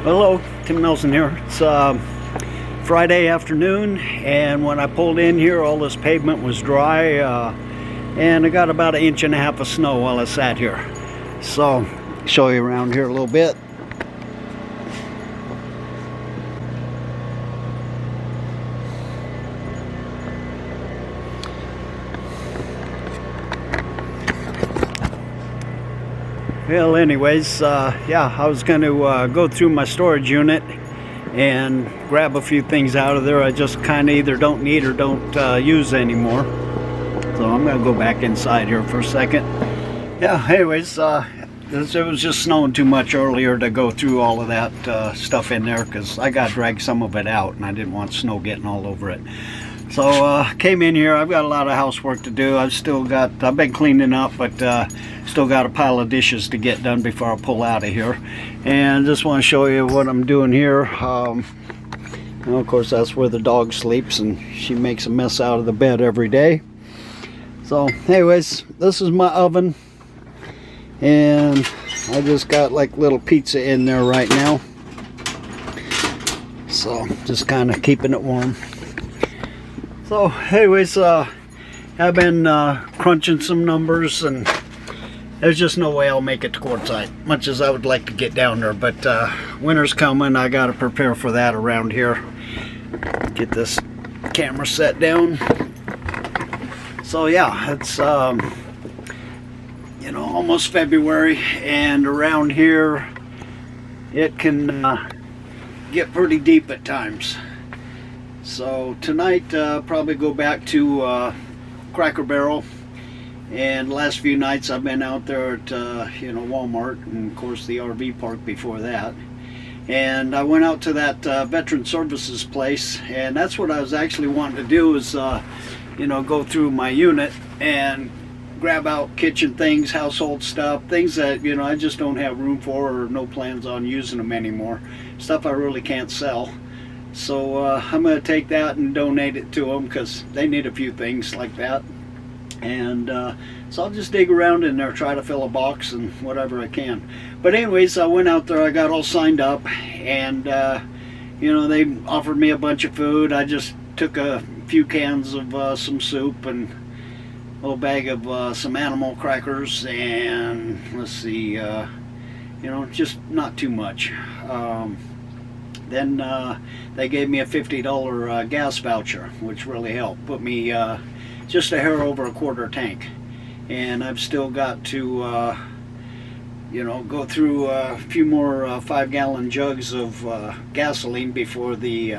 Hello, Tim Nelson here. It's Friday afternoon, and when I pulled in here, all this pavement was dry, and I got about 1.5 inches of snow while I sat here. So, show you around here a little bit. Well, anyways, yeah, I was going to go through my storage unit and grab a few things out of there I just kind of either don't need or don't use anymore. So I'm going to go back inside here for a second. Yeah, anyways, it was just snowing too much earlier to go through all of that stuff in there because I got to drag some of it out and I didn't want snow getting all over it. So came in here. I've got a lot of housework to do. I've been cleaning up, but still got a pile of dishes to get done before I pull out of here. And just want to show you what I'm doing here. Well, of course, that's where the dog sleeps, and she makes a mess out of the bed every day. So anyways, this is my oven, and I just got like little pizza in there right now. So just kind of keeping it warm. So anyways, I've been crunching some numbers, and there's just no way I'll make it to Quartzsite, much as I would like to get down there. But winter's coming. I got to prepare for that around here. Get this camera set down. So yeah, it's you know, almost February, and around here it can get pretty deep at times. So tonight, probably go back to Cracker Barrel. And the last few nights I've been out there at you know, Walmart, and of course the RV park before that. And I went out to that Veteran Services place, and that's what I was actually wanting to do, is you know, go through my unit and grab out kitchen things, household stuff, things that, you know, I just don't have room for or no plans on using them anymore. Stuff I really can't sell. So I'm going to take that and donate it to them because they need a few things like that. And so I'll just dig around in there, try to fill a box and whatever I can. But anyways, I went out there, I got all signed up, and you know, they offered me a bunch of food. I just took a few cans of some soup and a little bag of some animal crackers, and let's see, you know, just not too much. Then they gave me a $50 gas voucher, which really helped. Put me just a hair over a quarter tank. And I've still got to, you know, go through a few more 5-gallon jugs of gasoline before the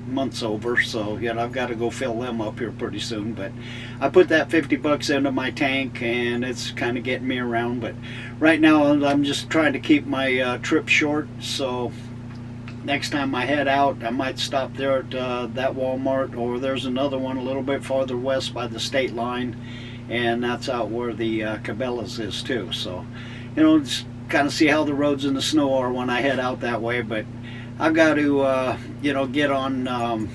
month's over. So, you know, I've got to go fill them up here pretty soon. But I put that $50 into my tank, and it's kind of getting me around. But right now I'm just trying to keep my trip short. So next time I head out, I might stop there at that Walmart, or there's another one a little bit farther west by the state line, and that's out where the Cabela's is too. So, you know, just kind of see how the roads in the snow are when I head out that way. But I've got to, you know, get on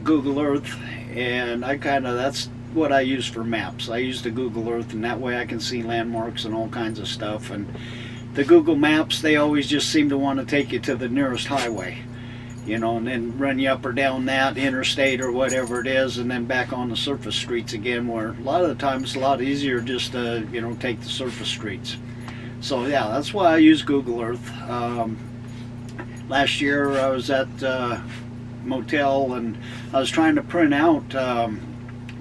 Google Earth, and that's what I use for maps. I use the Google Earth, and that way I can see landmarks and all kinds of stuff. And the Google Maps, they always just seem to want to take you to the nearest highway, you know, and then run you up or down that interstate or whatever it is, and then back on the surface streets again, where a lot of the times it's a lot easier just to, you know, take the surface streets. So yeah, that's why I use Google Earth. Last year I was at motel, and I was trying to print out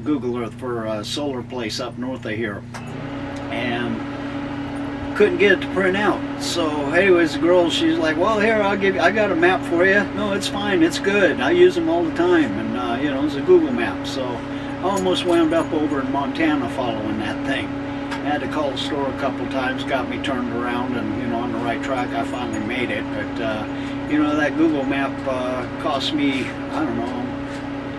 Google Earth for a solar place up north of here, and couldn't get it to print out. So anyways, the girl, she's like, well, here, I got a map for you. No, it's fine, it's good, I use them all the time. And you know, it's a Google map. So I almost wound up over in Montana following that thing. I had to call the store a couple times, got me turned around, and, you know, on the right track. I finally made it. But you know, that Google map cost me, I don't know,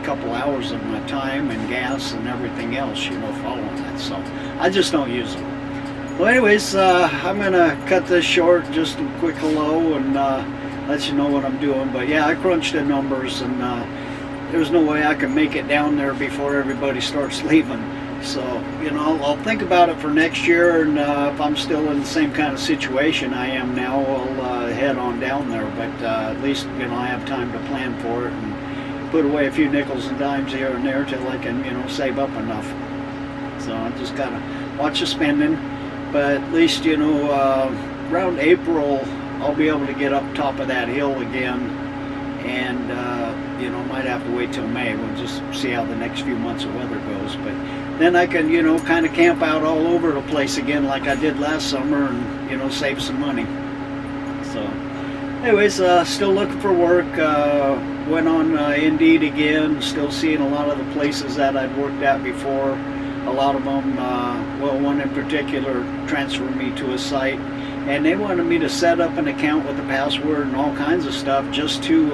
a couple hours of my time and gas and everything else, you know, following that. So I just don't use them. Well, anyways, I'm going to cut this short, just a quick hello, and let you know what I'm doing. But yeah, I crunched the numbers, and there's no way I can make it down there before everybody starts leaving. So, you know, I'll think about it for next year, and if I'm still in the same kind of situation I am now, I'll head head on down there. But at least, you know, I have time to plan for it and put away a few nickels and dimes here and there till I can, you know, save up enough. So I just gotta watch the spending. But at least, you know, around April, I'll be able to get up top of that hill again. And, you know, might have to wait till May. We'll just see how the next few months of weather goes. But then I can, you know, kind of camp out all over the place again like I did last summer and, you know, save some money. So, anyways, still looking for work. Went on Indeed again. Still seeing a lot of the places that I'd worked at before. A lot of them, well, one in particular transferred me to a site. And they wanted me to set up an account with a password and all kinds of stuff just to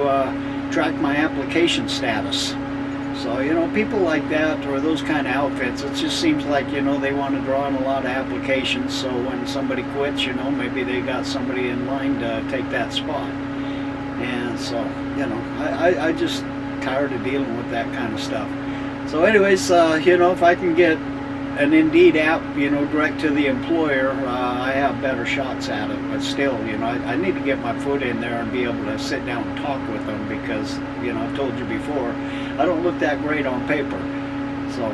track my application status. So, you know, people like that or those kind of outfits, it just seems like, you know, they want to draw in a lot of applications. So when somebody quits, you know, maybe they got somebody in line to take that spot. And so, you know, I just tired of dealing with that kind of stuff. So anyways, you know, if I can get an Indeed app, you know, direct to the employer, I have better shots at it. But still, you know, I need to get my foot in there and be able to sit down and talk with them because, you know, I've told you before, I don't look that great on paper. So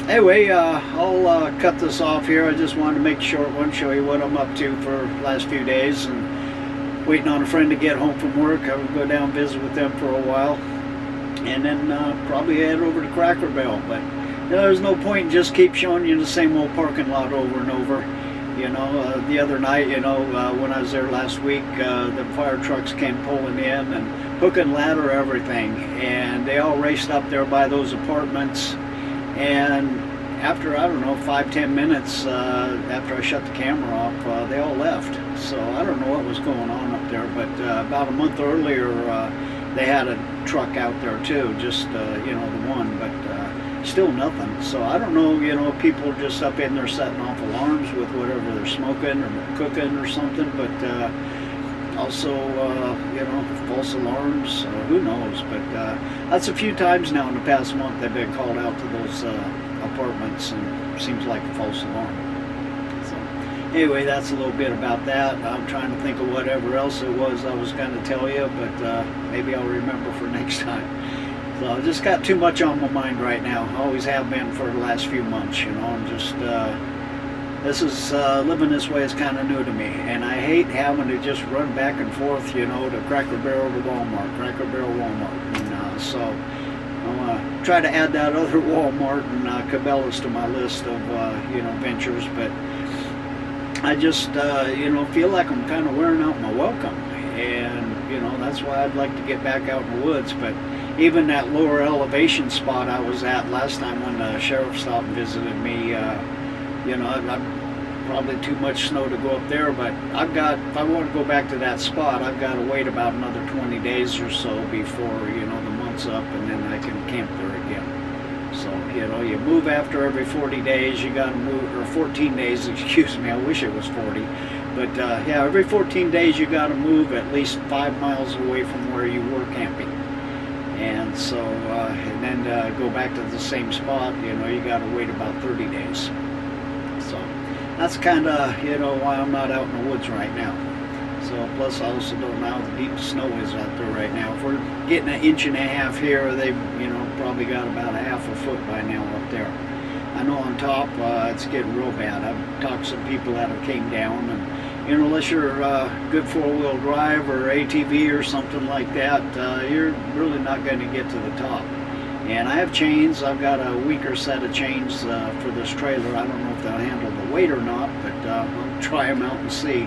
anyway, I'll cut this off here. I just wanted to make a short one, show you what I'm up to for the last few days, and waiting on a friend to get home from work. I will go down and visit with them for a while, and then probably head over to Cracker Barrel. But you know, there's no point in just keep showing you the same old parking lot over and over. You know, the other night, you know, when I was there last week, the fire trucks came pulling in and hook and ladder everything, and they all raced up there by those apartments. And after, I don't know, 5-10 minutes after I shut the camera off, they all left. So I don't know what was going on up there, but about a month earlier, they had a truck out there too, just, you know, the one, but still nothing. So I don't know, you know, people are just up in there setting off alarms with whatever they're smoking or cooking or something, but also, you know, false alarms, who knows. But that's a few times now in the past month they've been called out to those apartments, and seems like a false alarm. So anyway, that's a little bit about that. I'm trying to think of whatever else it was I was going to tell you, but maybe I'll remember for next time. So I just got too much on my mind right now. I always have been for the last few months, you know, and just this is living this way is kind of new to me, and I hate having to just run back and forth, you know, to Cracker Barrel to Walmart, Cracker Barrel, Walmart, and so I'm gonna try to add that other Walmart and Cabela's to my list of you know, ventures, but I just you know, feel like I'm kind of wearing out my welcome, and you know, that's why I'd like to get back out in the woods. But even that lower elevation spot I was at last time when the sheriff stopped and visited me, you know, I'm probably too much snow to go up there, but I've got, if I want to go back to that spot, I've got to wait about another 20 days or so before, you know, the month's up, and then I can camp there again. So, you know, you move after every 40 days, you got to move, or 14 days, excuse me, I wish it was 40. But yeah, every 14 days you got to move at least 5 miles away from where you were camping. And so, and then go back to the same spot, you know, you got to wait about 30 days. So that's kind of, you know, why I'm not out in the woods right now. So plus I also don't know how deep the snow is out there right now. If we're getting 1.5 inches here, they've, you know, probably got about 1/2 foot by now up there. I know on top it's getting real bad. I've talked to some people that have came down, and you know, unless you're good 4-wheel drive or ATV or something like that, you're really not going to get to the top. And I have chains. I've got a weaker set of chains for this trailer. I don't know if they'll handle the weight or not, but I'll try them out and see.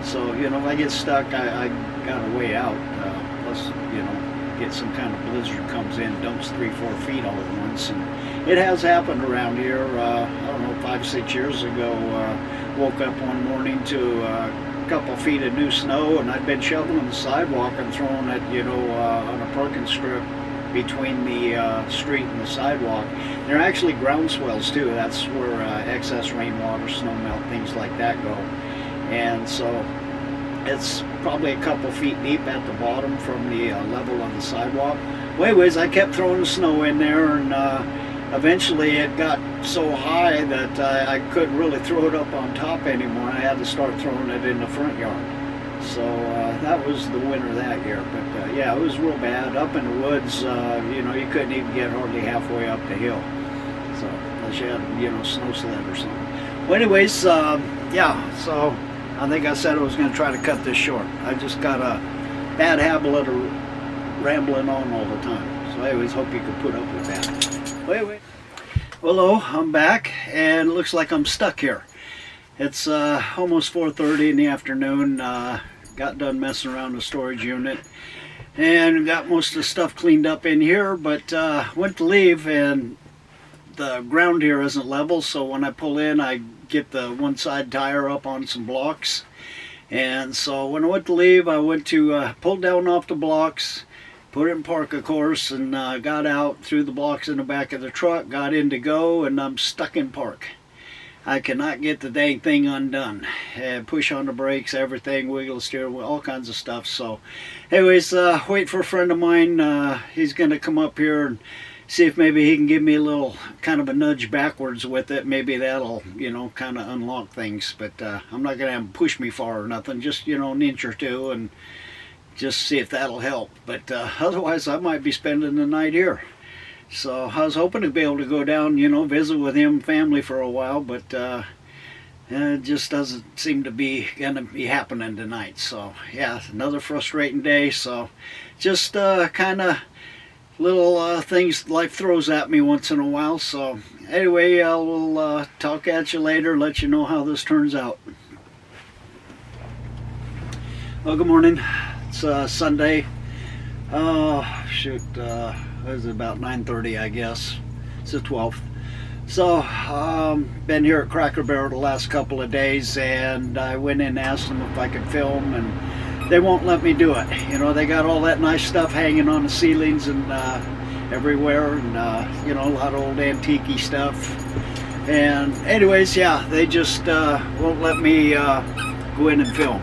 So, you know, if I get stuck, I got a way out. Plus, you know, get some kind of blizzard comes in, dumps 3-4 feet all at once. And it has happened around here. I don't know, 5-6 years ago, woke up one morning to a couple feet of new snow, and I'd been shoveling the sidewalk and throwing it, you know, on a parking strip between the street and the sidewalk. There are actually ground swells too. That's where excess rainwater, snow melt, things like that go. And so it's probably a couple feet deep at the bottom from the level of the sidewalk. Well, anyways, I kept throwing the snow in there, and eventually it got so high that I couldn't really throw it up on top anymore. I had to start throwing it in the front yard. So that was the winter that year. But yeah, it was real bad. Up in the woods, you couldn't even get hardly halfway up the hill. So unless you had, snow sled or something. Well, anyways, yeah, so I think I said I was going to try to cut this short. I just got a bad habit of rambling on all the time. So I always hope you can put up with that. Wait. Hello, I'm back, and it looks like I'm stuck here. It's almost 4:30 in the afternoon. Got done messing around the storage unit and got most of the stuff cleaned up in here, but went to leave and the ground here isn't level, so when I pull in I get the one side tire up on some blocks. And so when I went to leave, I went to pull down off the blocks, put it in park, of course, and got out, threw the blocks in the back of the truck, got in to go, and I'm stuck in park. I cannot get the dang thing undone. Push on the brakes, everything, wiggle the steering wheel, all kinds of stuff. So anyways, wait for a friend of mine. He's going to come up here and see if maybe he can give me a little kind of a nudge backwards with it. Maybe that'll, kind of unlock things. But I'm not going to have him push me far or nothing. Just, an inch or two and just see if that'll help. But otherwise, I might be spending the night here. So I was hoping to be able to go down, visit with him and family for a while, but it just doesn't seem to be going to be happening tonight. So yeah, another frustrating day. So just kind of little things life throws at me once in a while. So anyway, I will talk at you later, let you know how this turns out. Well, good morning. It's Sunday. Oh shoot. It was about 9:30, I guess. It's the 12th. So, been here at Cracker Barrel the last couple of days, and I went in and asked them if I could film, and they won't let me do it. They got all that nice stuff hanging on the ceilings and everywhere, and a lot of old antique-y stuff. And anyways, yeah, they just won't let me go in and film.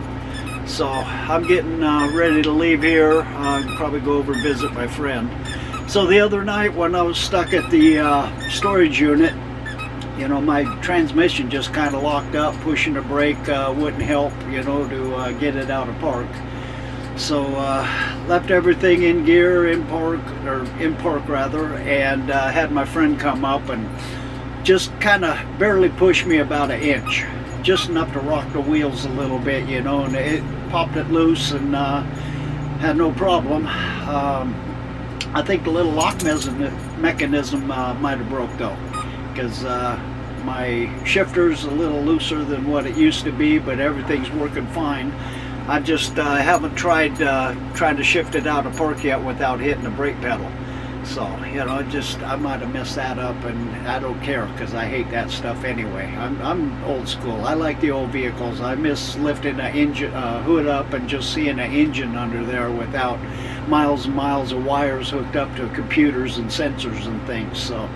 So I'm getting ready to leave here. I'll probably go over and visit my friend. So the other night when I was stuck at the storage unit, my transmission just kind of locked up. Pushing the brake wouldn't help, to get it out of park. So left everything in gear, in park rather, and had my friend come up and just kind of barely pushed me about an inch. Just enough to rock the wheels a little bit, and it popped it loose and had no problem. I think the little lock mechanism might have broke though, because my shifter's a little looser than what it used to be, but everything's working fine. I just haven't tried trying to shift it out of park yet without hitting the brake pedal. So, I might have messed that up, and I don't care because I hate that stuff anyway. I'm old school. I like the old vehicles. I miss lifting an engine hood up and just seeing an engine under there without miles and miles of wires hooked up to computers and sensors and things. So,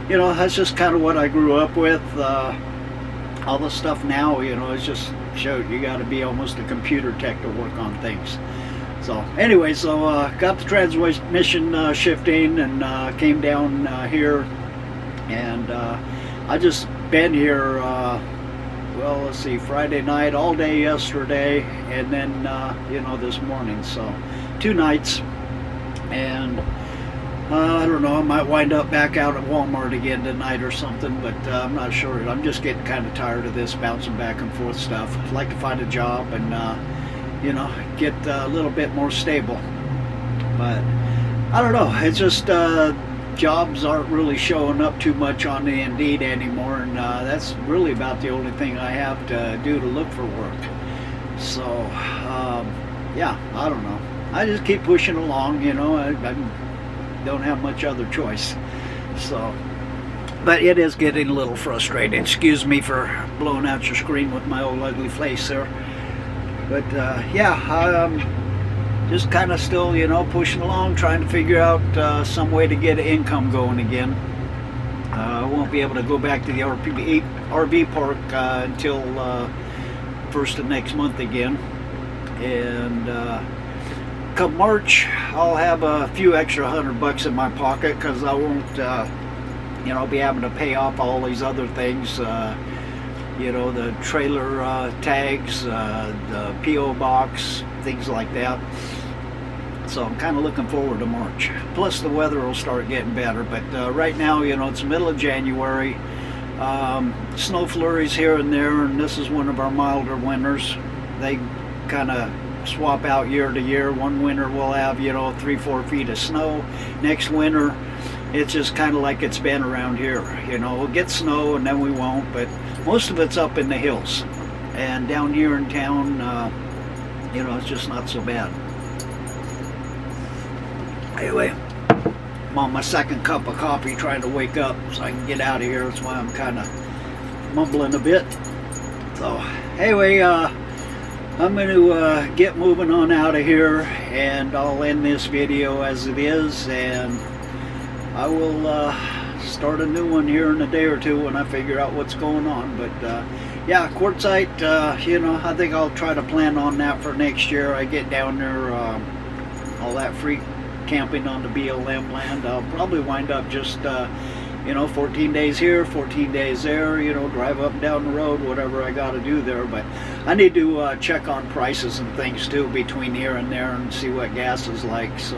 that's just kind of what I grew up with. All the stuff now, it's just showed you got to be almost a computer tech to work on things. So anyway, got the transmission shifting and came down here, and I just been here, well, let's see, Friday night, all day yesterday, and then, this morning. So 2 nights, and I don't know, I might wind up back out at Walmart again tonight or something, but I'm not sure. I'm just getting kind of tired of this bouncing back and forth stuff. I'd like to find a job and, get a little bit more stable. But I don't know, it's just jobs aren't really showing up too much on the Indeed anymore, and that's really about the only thing I have to do to look for work. So yeah, I don't know, I just keep pushing along. I don't have much other choice. So, but it is getting a little frustrating. Excuse me for blowing out your screen with my old ugly face there. But yeah, just kind of still, pushing along, trying to figure out some way to get income going again. I won't be able to go back to the RV park until first of next month again. And come March, I'll have a few extra $100 in my pocket, because I won't, be having to pay off all these other things. you know, the trailer tags, the P.O. box, things like that. So I'm kind of looking forward to March. Plus the weather will start getting better. But right now, you know, it's the middle of January. Snow flurries here and there, and this is one of our milder winters. They kind of swap out year to year. One winter we'll have, you know, 3-4 feet of snow. Next winter, it's just kind of like it's been around here. You know, we'll get snow and then we won't, but most of it's up in the hills. And down here in town, you know, it's just not so bad. Anyway, I'm on my second cup of coffee trying to wake up so I can get out of here. That's why I'm kind of mumbling a bit. So anyway, I'm going to get moving on out of here, and I'll end this video as it is, and I will start a new one here in a day or two when I figure out what's going on. But yeah, Quartzsite, you know, I think I'll try to plan on that for next year. I get down there, all that free camping on the BLM land. I'll probably wind up just you know, 14 days here, 14 days there, you know, drive up and down the road, whatever I got to do there. But I need to check on prices and things too between here and there and see what gas is like. So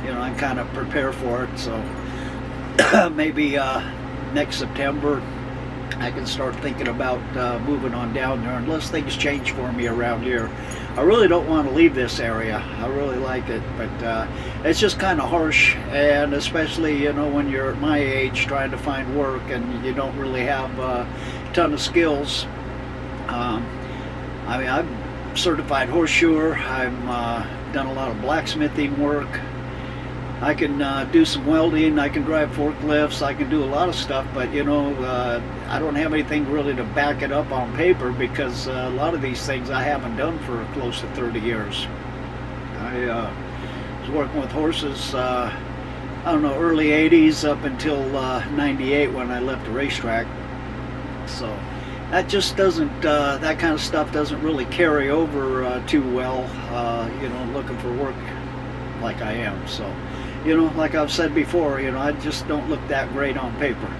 you know, I kind of prepare for it. So maybe next September I can start thinking about moving on down there, unless things change for me around here. I really don't want to leave this area. I really like it, but it's just kind of harsh, and especially, you know, when you're at my age trying to find work and you don't really have a ton of skills. I mean, I'm certified horseshoer. I've done a lot of blacksmithing work. I can do some welding, I can drive forklifts, I can do a lot of stuff, but you know, I don't have anything really to back it up on paper, because a lot of these things I haven't done for close to 30 years. I was working with horses, I don't know, early 80s up until 98 when I left the racetrack. So that just doesn't, that kind of stuff doesn't really carry over too well, you know, looking for work like I am. So, you know, like I've said before, you know, I just don't look that great on paper.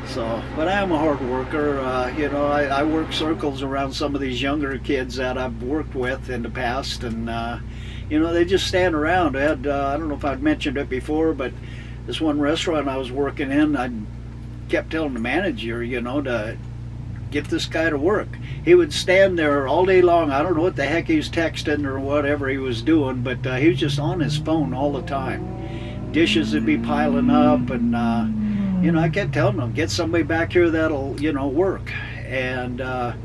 So, but I am a hard worker. You know, I work circles around some of these younger kids that I've worked with in the past, and you know, they just stand around. I had, I don't know if I've mentioned it before, but this one restaurant I was working in, I kept telling the manager, you know, to get this guy to work. He would stand there all day long. I don't know what the heck he was texting or whatever he was doing, but he was just on his phone all the time. Dishes would be piling up, and you know, I kept telling him, get somebody back here that'll, you know, work. And I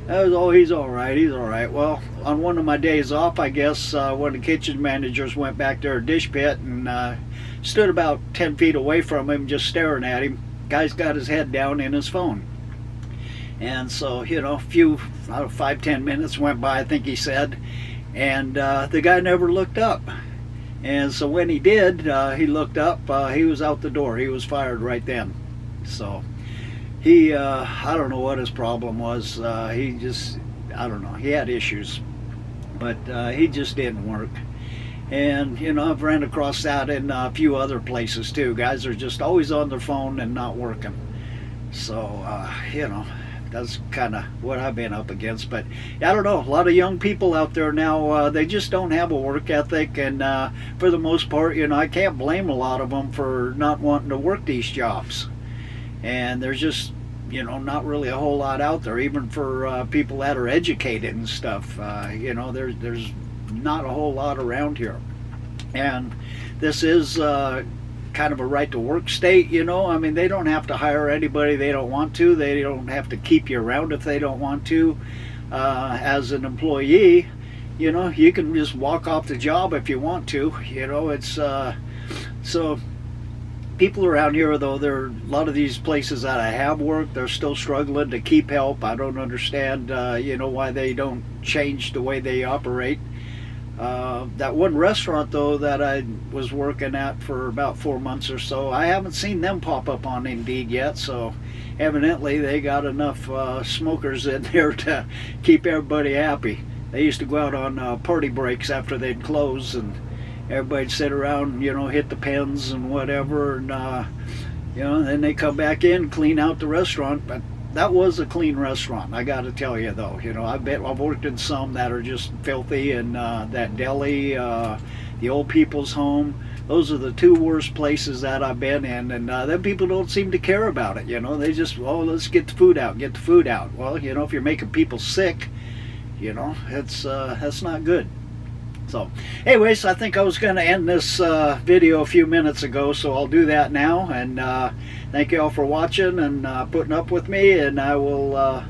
was, oh, he's all right, he's all right. Well, on one of my days off, I guess, one of the kitchen managers went back to our dish pit and stood about 10 feet away from him, just staring at him. Guy's got his head down in his phone. And so, you know, a few, 5-10 minutes went by, I think he said, and the guy never looked up. And so when he did, he looked up, he was out the door. He was fired right then. So he, I don't know what his problem was. He just, I don't know, he had issues, but he just didn't work. And, you know, I've ran across that in a few other places too. Guys are just always on their phone and not working. So, you know, that's kind of what I've been up against. But I don't know, a lot of young people out there now, they just don't have a work ethic, and for the most part, you know, I can't blame a lot of them for not wanting to work these jobs. And there's just, you know, not really a whole lot out there, even for people that are educated and stuff. You know, there's not a whole lot around here. And this is kind of a right to work state, you know. I mean, they don't have to hire anybody they don't want to. They don't have to keep you around if they don't want to. As an employee, you know, you can just walk off the job if you want to. You know, it's so people around here, though, there are a lot of these places that I have worked, they're still struggling to keep help. I don't understand, you know, why they don't change the way they operate. That one restaurant, though, that I was working at for about 4 months or so, I haven't seen them pop up on Indeed yet, so evidently they got enough smokers in there to keep everybody happy. They used to go out on party breaks after they'd close, and everybody'd sit around, you know, hit the pens and whatever, and you know, then they come back in, clean out the restaurant. But that was a clean restaurant. I got to tell you though, you know, I've worked in some that are just filthy, and that deli, the old people's home. Those are the two worst places that I've been in, and then people don't seem to care about it. You know, they just, oh, let's get the food out, get the food out. Well, you know, if you're making people sick, you know, that's not good. So, anyways, I think I was going to end this video a few minutes ago, so I'll do that now. And thank you all for watching and putting up with me, and I will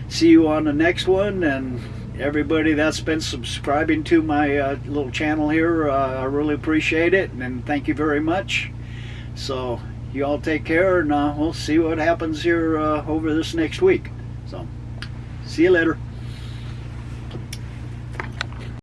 see you on the next one. And everybody that's been subscribing to my little channel here, I really appreciate it, and thank you very much. So you all take care, and we'll see what happens here over this next week. So see you later.